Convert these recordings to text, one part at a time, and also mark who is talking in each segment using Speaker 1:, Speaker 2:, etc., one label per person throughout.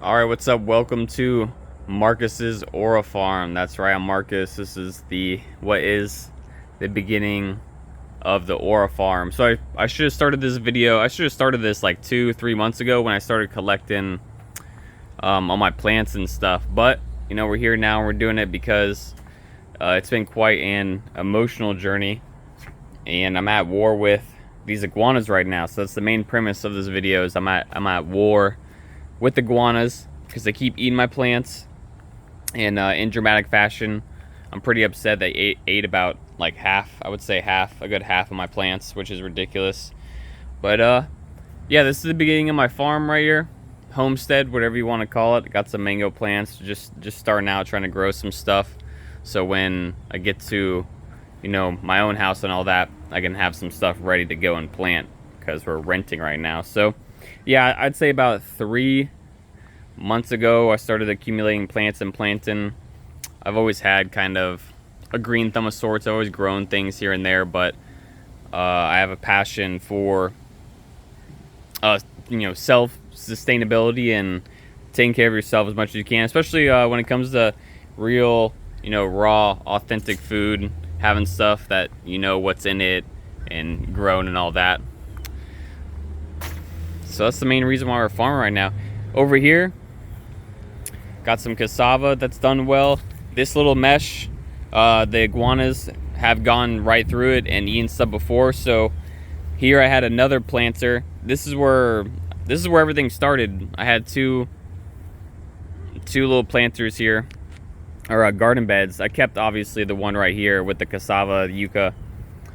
Speaker 1: All right, what's up? Welcome to Marcus's Aura Farm. That's right, I'm Marcus. This is what is the beginning of the Aura Farm. So I should have started this video. I should have started this like 2-3 months ago when I started collecting all my plants and stuff. But you know, we're here now. And we're doing it because it's been quite an emotional journey, and I'm at war with these iguanas right now. So that's the main premise of this video. Is I'm at war with iguanas because they keep eating my plants and in dramatic fashion. I'm pretty upset they ate about like half, I would say a good half of my plants, which is ridiculous. But yeah, this is the beginning of my farm right here, homestead, whatever you want to call it. Got some mango plants, just starting out, trying to grow some stuff, so when I get to, you know, my own house and all that, I can have some stuff ready to go and plant, because we're renting right now. So yeah, I'd say about 3 months ago I started accumulating plants and planting. I've always had kind of a green thumb of sorts. I've always grown things here and there, but I have a passion for you know, self-sustainability and taking care of yourself as much as you can, especially when it comes to real, you know, raw, authentic food, having stuff that you know what's in it and grown and all that. So that's the main reason why we're farming right now. Over here, got some cassava that's done well. This little mesh, the iguanas have gone right through it and eaten stuff before. So here I had another planter. This is where everything started. I had two little planters here, or garden beds. I kept obviously the one right here with the cassava, yucca.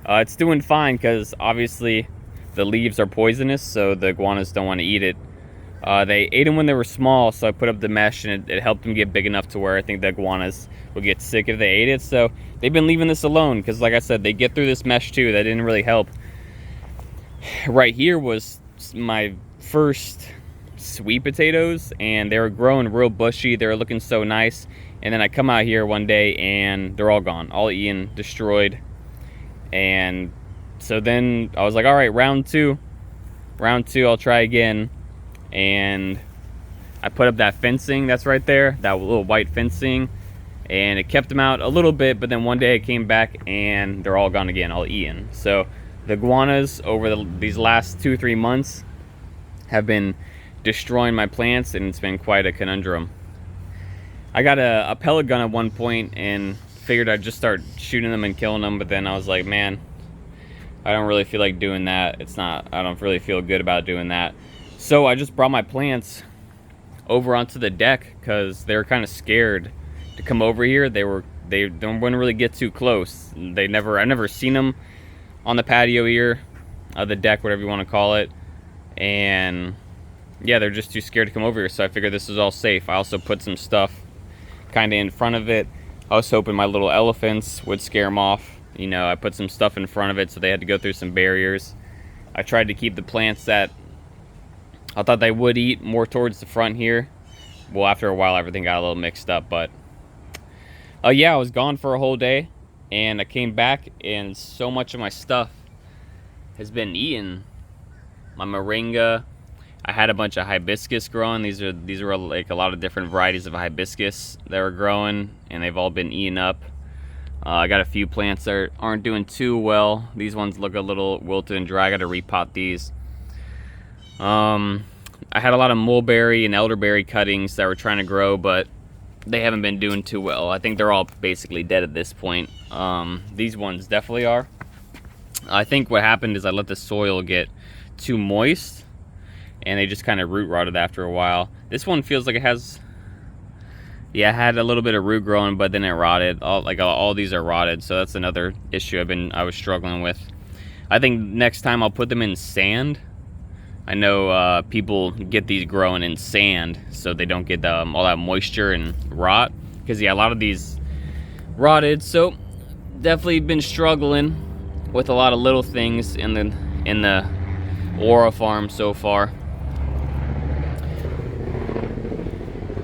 Speaker 1: It's doing fine because obviously the leaves are poisonous, so the iguanas don't want to eat it. They ate them when they were small, so I put up the mesh, and it helped them get big enough to where I think the iguanas would get sick if they ate it. So they've been leaving this alone because, like I said, they get through this mesh too. That didn't really help. Right here was my first sweet potatoes, and they were growing real bushy. They were looking so nice. And then I come out here one day and they're all gone, all eaten, destroyed. And so then I was like, all right, round two, I'll try again. And I put up that fencing that's right there, that little white fencing, and it kept them out a little bit. But then one day I came back and they're all gone again, all eaten. So the iguanas over these last 2-3 months have been destroying my plants, and it's been quite a conundrum. I got a pellet gun at one point and figured I'd just start shooting them and killing them, but then I was like, man, I don't really feel like doing that. I don't really feel good about doing that. So I just brought my plants over onto the deck because they were kind of scared to come over here. They wouldn't really get too close. I've never seen them on the patio here, the deck, whatever you want to call it. And yeah, they're just too scared to come over here. So I figured this is all safe. I also put some stuff kind of in front of it. I was hoping my little elephants would scare them off. You know, I put some stuff in front of it so they had to go through some barriers. I tried to keep the plants that I thought they would eat more towards the front here. Well, after a while, everything got a little mixed up, but yeah, I was gone for a whole day, and I came back, and so much of my stuff has been eaten. My moringa, I had a bunch of hibiscus growing. These are like a lot of different varieties of hibiscus that were growing, and they've all been eaten up. I got a few plants that aren't doing too well. These ones look a little wilted and dry. I got to repot these. I had a lot of mulberry and elderberry cuttings that were trying to grow, but they haven't been doing too well. I think they're all basically dead at this point. These ones definitely are. I think what happened is I let the soil get too moist, and they just kind of root rotted after a while. This one feels like it has, yeah, it had a little bit of root growing, but then it rotted. All these are rotted, so that's another issue I was struggling with. I think next time I'll put them in sand. I know people get these growing in sand so they don't get all that moisture and rot, because yeah, a lot of these rotted. So definitely been struggling with a lot of little things in the Aura farm so far.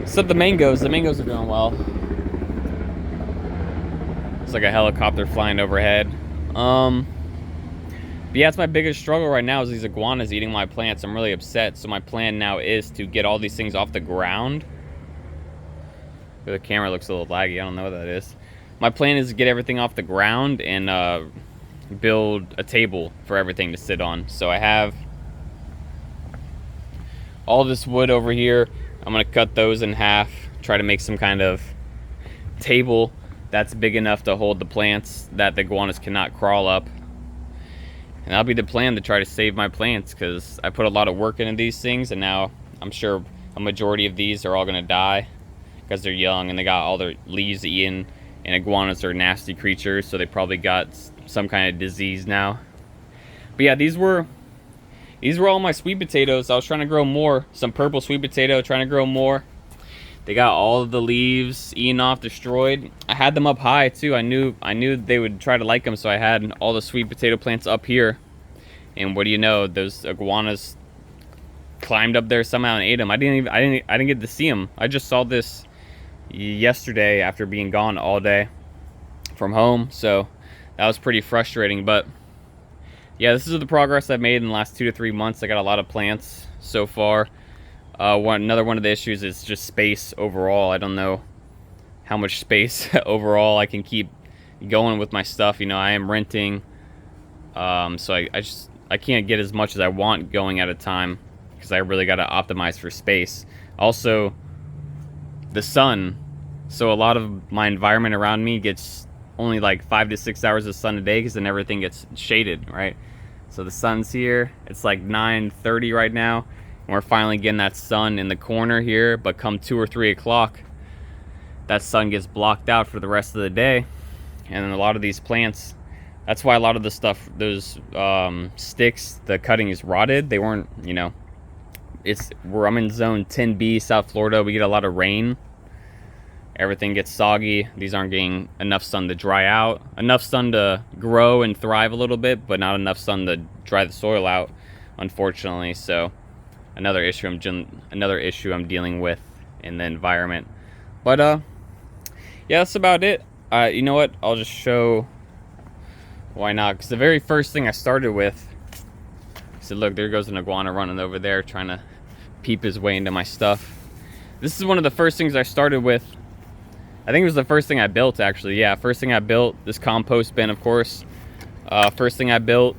Speaker 1: Except the mangoes are doing well. It's like a helicopter flying overhead. But yeah, it's my biggest struggle right now is these iguanas eating my plants. I'm really upset. So my plan now is to get all these things off the ground. The camera looks a little laggy. I don't know what that is. My plan is to get everything off the ground and build a table for everything to sit on. So I have all this wood over here. I'm gonna cut those in half, try to make some kind of table that's big enough to hold the plants that the iguanas cannot crawl up. And that'll be the plan, to try to save my plants, because I put a lot of work into these things, and now I'm sure a majority of these are all gonna die because they're young and they got all their leaves eaten, and iguanas are nasty creatures, so they probably got some kind of disease now. But yeah, these were all my sweet potatoes. I was trying to grow more, some purple sweet potato, trying to grow more. They got all of the leaves eaten off, destroyed. I had them up high too. I knew they would try to like them, so I had all the sweet potato plants up here. And what do you know? Those iguanas climbed up there somehow and ate them. I didn't get to see them. I just saw this yesterday after being gone all day from home, so that was pretty frustrating. But yeah, this is the progress I've made in the last 2 to 3 months. I got a lot of plants so far. Another one of the issues is just space overall. I don't know how much space overall I can keep going with my stuff. You know, I am renting, so I can't get as much as I want going at a time, because I really got to optimize for space. Also, the sun. So a lot of my environment around me gets only like 5 to 6 hours of sun a day, because then everything gets shaded, right? So the sun's here. It's like 9:30 right now, and we're finally getting that sun in the corner here. But come 2 or 3 o'clock, that sun gets blocked out for the rest of the day. And then a lot of these plants, that's why a lot of the stuff, those sticks, the cutting is rotted. They weren't, you know, I'm in zone 10B, South Florida. We get a lot of rain. Everything gets soggy. These aren't getting enough sun to dry out, enough sun to grow and thrive a little bit, but not enough sun to dry the soil out, unfortunately. So another issue I'm dealing with in the environment. But yeah, that's about it. You know what? I'll just show. Why not? Because the very first thing I started with, so look, there goes an iguana running over there trying to peep his way into my stuff. This is one of the first things I started with. I think it was the first thing I built, actually. Yeah, first thing I built, this compost bin, of course. First thing I built,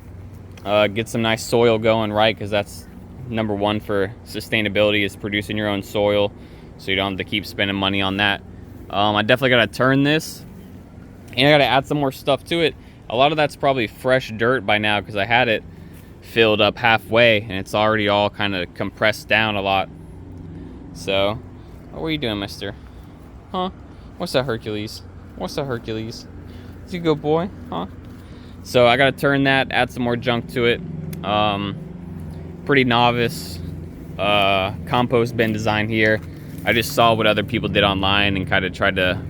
Speaker 1: get some nice soil going, right? Because that's number one for sustainability, is producing your own soil, so you don't have to keep spending money on that. I definitely got to turn this, and I got to add some more stuff to it. A lot of that's probably fresh dirt by now, because I had it filled up halfway, and it's already all kind of compressed down a lot. So, what are you doing, mister? Huh? What's that, Hercules? What's that, Hercules? Is he a good boy? Huh? So I gotta turn that, add some more junk to it. Pretty novice compost bin design here. I just saw what other people did online and kind of tried to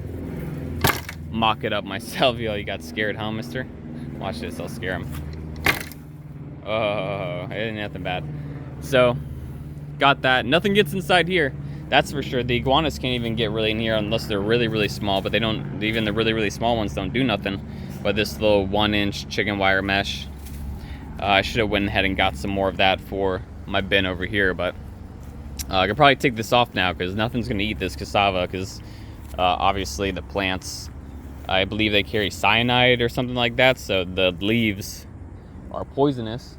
Speaker 1: mock it up myself. Yo, you got scared, huh, mister? Watch this, I'll scare him. Oh, it ain't nothing bad. So, got that. Nothing gets inside here. That's for sure. The iguanas can't even get really in here unless they're really, really small, but they don't, even the really, really small ones don't do nothing. But this little 1-inch chicken wire mesh, I should have went ahead and got some more of that for my bin over here, but I could probably take this off now, because nothing's going to eat this cassava, because obviously the plants, I believe they carry cyanide or something like that, so the leaves are poisonous.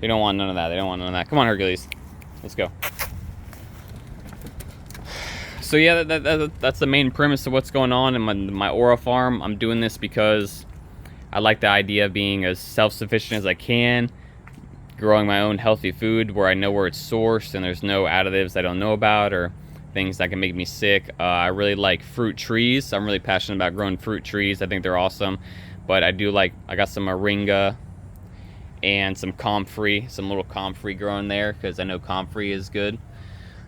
Speaker 1: They don't want none of that. They don't want none of that. Come on, Hercules. Let's go. So yeah, that's the main premise of what's going on in my Aura farm. I'm doing this because I like the idea of being as self-sufficient as I can, growing my own healthy food where I know where it's sourced and there's no additives I don't know about or things that can make me sick. I really like fruit trees. I'm really passionate about growing fruit trees. I think they're awesome. But I got some moringa and some comfrey, some little comfrey growing there, because I know comfrey is good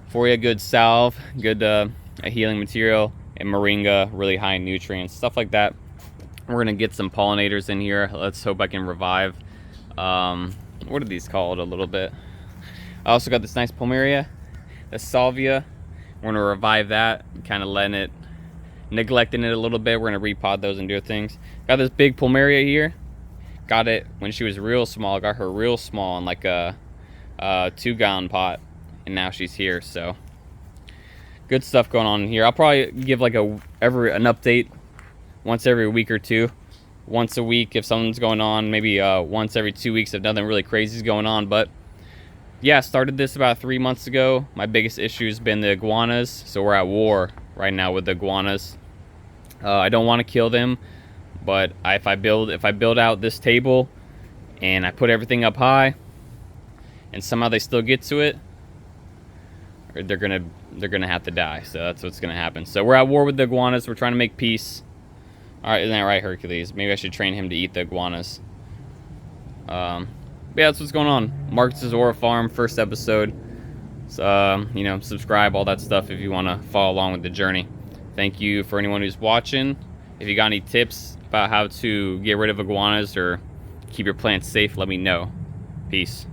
Speaker 1: for you, good salve, good a healing material, and moringa, really high in nutrients, stuff like that. We're gonna get some pollinators in here. Let's hope I can revive, what are these called a little bit? I also got this nice plumeria, the salvia. We're gonna revive that, kind of neglecting it a little bit. We're gonna repot those and do things. Got this big plumeria here. got it when she was real small. I got her real small in like a 2-gallon pot, and now she's here. So good stuff going on here. I'll probably give like an update once every week or two. Once a week if something's going on, maybe once every 2 weeks if nothing really crazy is going on. But yeah, I started this about 3 months ago. My biggest issue has been the iguanas, so we're at war right now with the iguanas. I don't want to kill them, but if I build out this table and I put everything up high and somehow they still get to it, or they're gonna have to die. So that's what's gonna happen. So we're at war with the iguanas. We're trying to make peace. All right, isn't that right, Hercules? Maybe I should train him to eat the iguanas. But yeah, that's what's going on. Marcus Zora Farm, first episode. So, you know, subscribe, all that stuff if you want to follow along with the journey. Thank you for anyone who's watching. If you got any tips about how to get rid of iguanas or keep your plants safe, let me know. Peace.